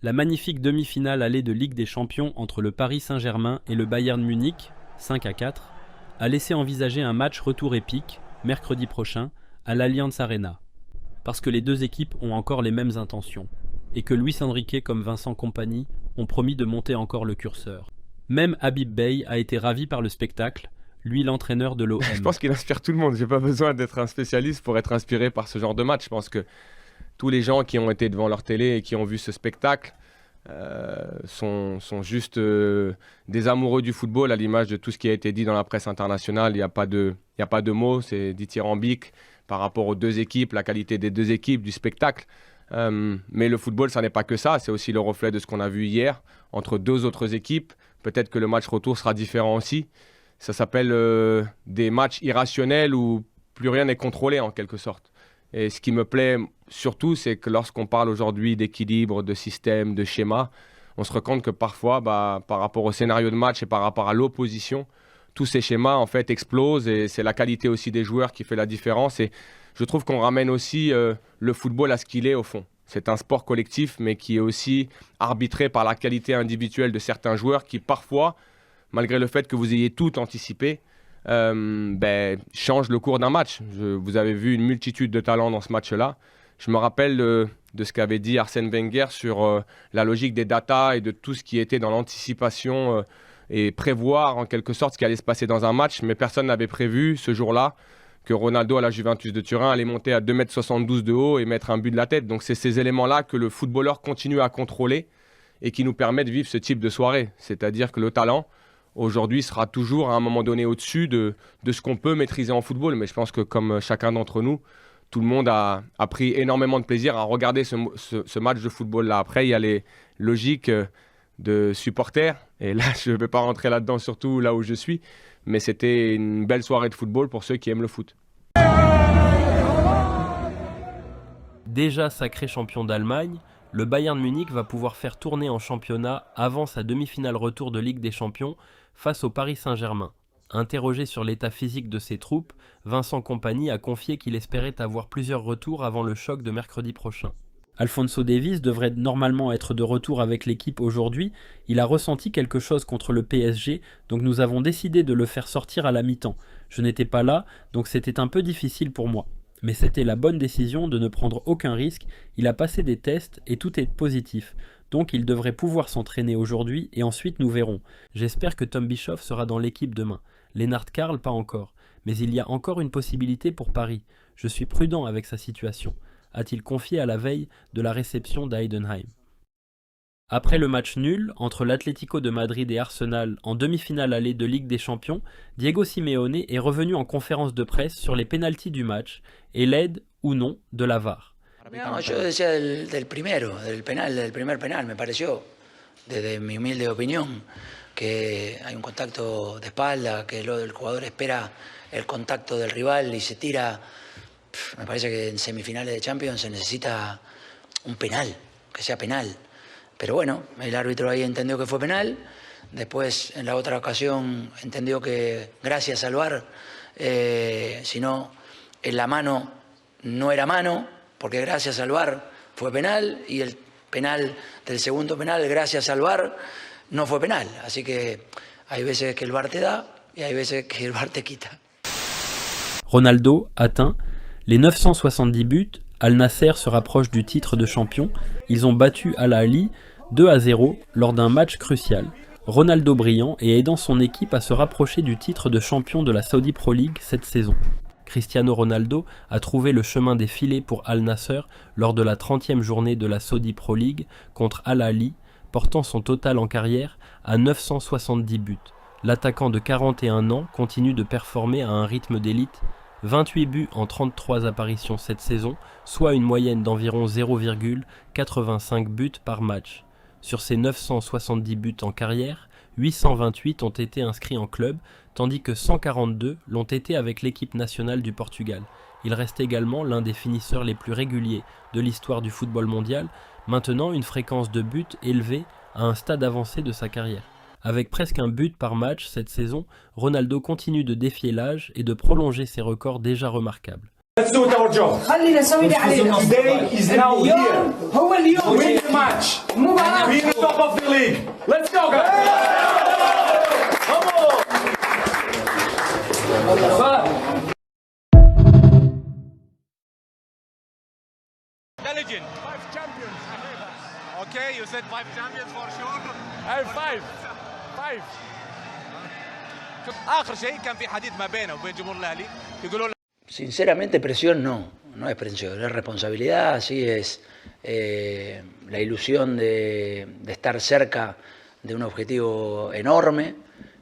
La magnifique demi-finale allée de Ligue des Champions entre le Paris Saint-Germain et le Bayern Munich, 5-4, a laissé envisager un match retour épique, mercredi prochain, à l'Allianz Arena. Parce que les deux équipes ont encore les mêmes intentions, et que Luis Enrique comme Vincent Kompany ont promis de monter encore le curseur. Même Habib Beye a été ravi par le spectacle, lui l'entraîneur de l'OM. Je pense qu'il inspire tout le monde, j'ai pas besoin d'être un spécialiste pour être inspiré par ce genre de match. Je pense que tous les gens qui ont été devant leur télé et qui ont vu ce spectacle sont juste des amoureux du football, à l'image de tout ce qui a été dit dans la presse internationale. Il n'y a pas de mots, c'est dithyrambique par rapport aux deux équipes, la qualité des deux équipes, du spectacle. Mais le football, ça n'est pas que ça, c'est aussi le reflet de ce qu'on a vu hier entre deux autres équipes. Peut-être que le match retour sera différent aussi. Ça s'appelle des matchs irrationnels où plus rien n'est contrôlé en quelque sorte. Et ce qui me plaît surtout, c'est que lorsqu'on parle aujourd'hui d'équilibre, de système, de schéma, on se rend compte que parfois, par rapport au scénario de match et par rapport à l'opposition, tous ces schémas en fait explosent et c'est la qualité aussi des joueurs qui fait la différence. Et je trouve qu'on ramène aussi le football à ce qu'il est au fond. C'est un sport collectif, mais qui est aussi arbitré par la qualité individuelle de certains joueurs qui parfois, malgré le fait que vous ayez tout anticipé, change le cours d'un match. Vous avez vu une multitude de talents dans ce match-là. Je me rappelle de ce qu'avait dit Arsène Wenger sur la logique des datas et de tout ce qui était dans l'anticipation et prévoir en quelque sorte ce qui allait se passer dans un match. Mais personne n'avait prévu ce jour-là que Ronaldo à la Juventus de Turin allait monter à 2,72 m de haut et mettre un but de la tête. Donc c'est ces éléments-là que le footballeur continue à contrôler et qui nous permet de vivre ce type de soirée. C'est-à-dire que le talent, aujourd'hui, sera toujours à un moment donné au-dessus de ce qu'on peut maîtriser en football. Mais je pense que comme chacun d'entre nous, tout le monde a pris énormément de plaisir à regarder ce match de football-là. Après, il y a les logiques de supporters. Et là, je ne vais pas rentrer là-dedans, surtout là où je suis. Mais c'était une belle soirée de football pour ceux qui aiment le foot. Déjà sacré champion d'Allemagne, le Bayern Munich va pouvoir faire tourner en championnat avant sa demi-finale retour de Ligue des Champions face au Paris Saint-Germain. Interrogé sur l'état physique de ses troupes, Vincent Kompany a confié qu'il espérait avoir plusieurs retours avant le choc de mercredi prochain. Alphonso Davies devrait normalement être de retour avec l'équipe aujourd'hui. Il a ressenti quelque chose contre le PSG, donc nous avons décidé de le faire sortir à la mi-temps. Je n'étais pas là, donc c'était un peu difficile pour moi. Mais c'était la bonne décision de ne prendre aucun risque. Il a passé des tests et tout est positif. Donc il devrait pouvoir s'entraîner aujourd'hui et ensuite nous verrons. J'espère que Tom Bischoff sera dans l'équipe demain. Lennart Karl pas encore. Mais il y a encore une possibilité pour Paris. Je suis prudent avec sa situation, a-t-il confié à la veille de la réception d'Heidenheim. Après le match nul entre l'Atlético de Madrid et Arsenal en demi-finale allée de Ligue des Champions, Diego Simeone est revenu en conférence de presse sur les pénaltys du match et l'aide ou non de la VAR. No, yo decía del primero, del primer penal, me pareció, desde mi humilde opinión, que hay un contacto de espalda, que el jugador espera el contacto del rival y se tira. Me parece que en semifinales de Champions se necesita un penal, que sea penal. Pero bueno, el árbitro ahí entendió que fue penal. Después, en la otra ocasión, entendió que gracias al VAR, si no, en la mano no era mano, porque gracias al VAR fue penal, y el penal del segundo penal, gracias al VAR, no fue penal. Así que hay veces que el VAR te da y hay veces que el VAR te quita. Ronaldo atteint les 970 buts. Al Nasser se rapproche du titre de champion. Ils ont battu Al Ahly 2-0 lors d'un match crucial. Ronaldo brillant et aidant son équipe à se rapprocher du titre de champion de la Saudi Pro League cette saison. Cristiano Ronaldo a trouvé le chemin des filets pour Al Nasser lors de la 30e journée de la Saudi Pro League contre Al Ahly, portant son total en carrière à 970 buts. L'attaquant de 41 ans continue de performer à un rythme d'élite. 28 buts en 33 apparitions cette saison, soit une moyenne d'environ 0,85 buts par match. Sur ces 970 buts en carrière, 828 ont été inscrits en club, tandis que 142 l'ont été avec l'équipe nationale du Portugal. Il reste également l'un des finisseurs les plus réguliers de l'histoire du football mondial, maintenant une fréquence de buts élevée à un stade avancé de sa carrière. Avec presque un but par match cette saison, Ronaldo continue de défier l'âge et de prolonger ses records déjà remarquables. Let's do it our job. Today is now here. Win the match. Be the top of the league. Let's go, guys. Legend. 5 champions. Okay, you said 5 champions for sure. Hey, 5. آخر شيء كان في حديث ما بينه وبين جمهور الأهلي يقولون Sinceramente presión no es presión, es responsabilidad, sí es la ilusión de estar cerca de un objetivo enorme,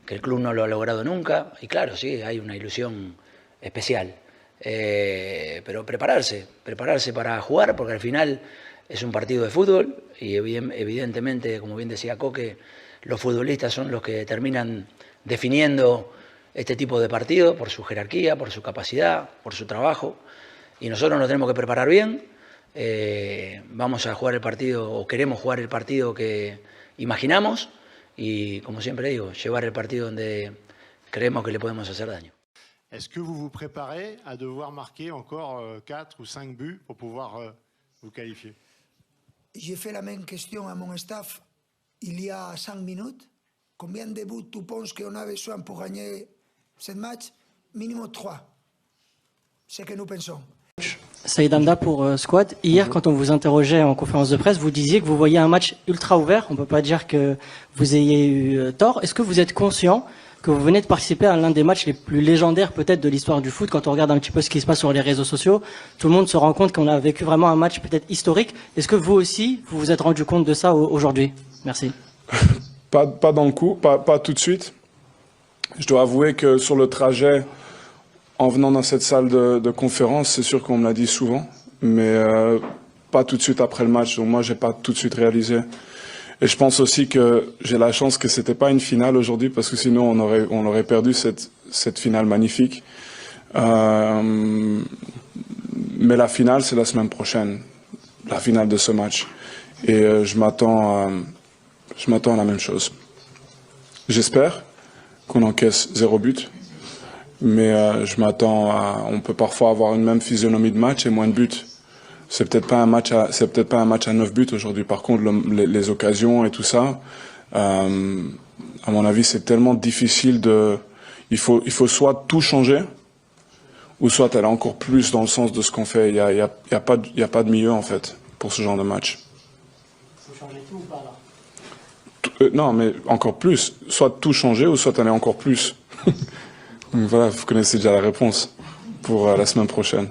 que el club no lo ha logrado nunca, y claro, sí, hay una ilusión especial. Pero prepararse para jugar, porque al final es un partido de fútbol y evidentemente, como bien decía Coque, los futbolistas son los que terminan definiendo este tipo de partido por su jerarquía, por su capacidad, por su trabajo, y nosotros nos tenemos que preparar bien. Vamos a jugar el partido, o queremos jugar el partido que imaginamos, y como siempre digo, llevar el partido donde creemos que le podemos hacer daño. Est-ce que vous vous préparez à devoir marquer encore 4 ou 5 buts pour pouvoir vous qualifier? J'ai fait la même question à mon staff il y a 5 minutes. Combien de buts tu penses qu'on a besoin pour gagner ce match? Minimum 3. C'est ce que nous pensons. Saïd Hamda pour Squad. Hier, quand on vous interrogeait en conférence de presse, vous disiez que vous voyez un match ultra ouvert. On ne peut pas dire que vous ayez eu tort. Est-ce que vous êtes conscient que vous venez de participer à l'un des matchs les plus légendaires peut-être de l'histoire du foot? Quand on regarde un petit peu ce qui se passe sur les réseaux sociaux, tout le monde se rend compte qu'on a vécu vraiment un match peut-être historique. Est-ce que vous aussi, vous vous êtes rendu compte de ça aujourd'hui? Merci. Pas dans le coup, pas tout de suite. Je dois avouer que sur le trajet, en venant dans cette salle de conférence, c'est sûr qu'on me l'a dit souvent, mais pas tout de suite après le match. Donc moi, j'ai pas tout de suite réalisé. Et je pense aussi que j'ai la chance que c'était pas une finale aujourd'hui, parce que sinon on aurait perdu cette finale magnifique. Mais la finale, c'est la semaine prochaine, la finale de ce match. Et je m'attends à la même chose. J'espère qu'on encaisse 0 but, mais je m'attends à... On peut parfois avoir une même physionomie de match et moins de buts. C'est peut-être pas un match à 9 buts aujourd'hui. Par contre, les occasions et tout ça, à mon avis, c'est tellement difficile de... Il faut soit tout changer, ou soit aller encore plus dans le sens de ce qu'on fait. Il y a pas de milieu, en fait, pour ce genre de match. Il faut changer tout ou pas là? Non, mais encore plus. Soit tout changer, ou soit aller encore plus. Donc voilà, vous connaissez déjà la réponse pour la semaine prochaine.